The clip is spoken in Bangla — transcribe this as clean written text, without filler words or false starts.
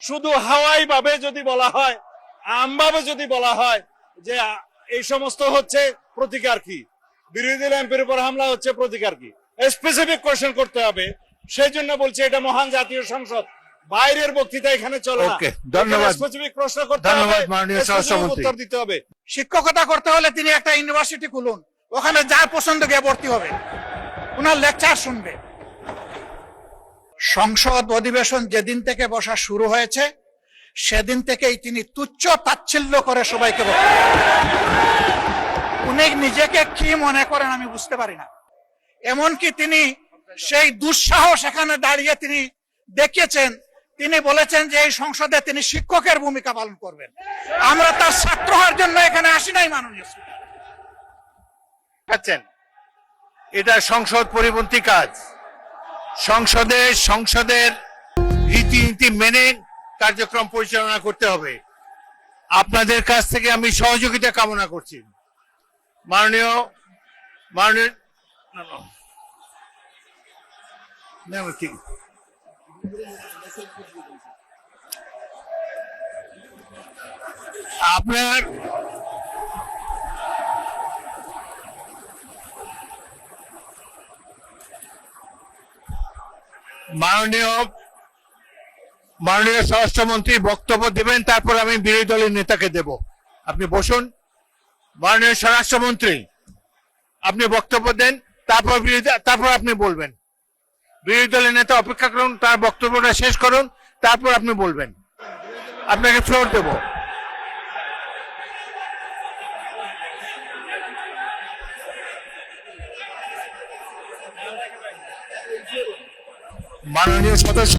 শুধু হাওয়াই ভাবে যদি বলা হয়, আমভাবে যদি বলা হয় যে এই সমস্ত হচ্ছে প্রতিকার কি, বিরোধী দল এমপির উপর হামলা হচ্ছে প্রতিকার কি, স্পেসিফিক কোশ্চেন করতে হবে। সেই জন্য বলছি এটা মহান জাতীয় সংসদ, বাইরের বক্তৃতা এখানে চলে না। ধন্যবাদ, স্পেসিফিক প্রশ্ন করতে হবে, ধন্যবাদ মাননীয় স্বরাষ্ট্রমন্ত্রী। উত্তর দিতে হবে। শিক্ষকতা করতে হলে তিনি একটা ইউনিভার্সিটি খুলুন, ওখানে যার পছন্দ গিয়ে ভর্তি হবে, ওনার লেকচার শুনবে। সংসদ অধিবেশন যেদিন থেকে বসা শুরু হয়েছে সেদিন থেকেই তিনি তুচ্ছ তাচ্ছিল্য করে সবাইকে বক্তব্য দেন। উনি নিজেকে কি মনে করেন আমি বুঝতে পারি না। এমনকি তিনি সেই দুঃসাহস এখানে দাঁড়িয়ে তিনি দেখিয়েছেন, তিনি বলেছেন যে এই সংসদে তিনি শিক্ষকের ভূমিকা পালন করবেন। আমরা তার ছাত্র হওয়ার জন্য এখানে আসি নাই মাননীয় স্পিকার। এটা সংসদ পরিপন্থী কাজ। সংসদের রীতিনীতি মেনে কার্যক্রম পরিচালনা করতে হবে। আপনাদের কাছ থেকে আমি সহযোগিতা কামনা করছি। মাননীয় আপনার মাননীয় স্বরাষ্ট্রমন্ত্রী বক্তব্য দেবেন, তারপর আমি বিরোধী দলের নেতাকে দেব। আপনি বসুন। মাননীয় স্বরাষ্ট্রমন্ত্রী, আপনি বক্তব্য দেন, তারপর আপনি বলবেন। বিরোধী দলের নেতা অপেক্ষা করুন, তার বক্তব্যটা শেষ করুন, তারপর আপনি বলবেন। আপনাকে ফ্লোর দেব। মাননীয় সদস্য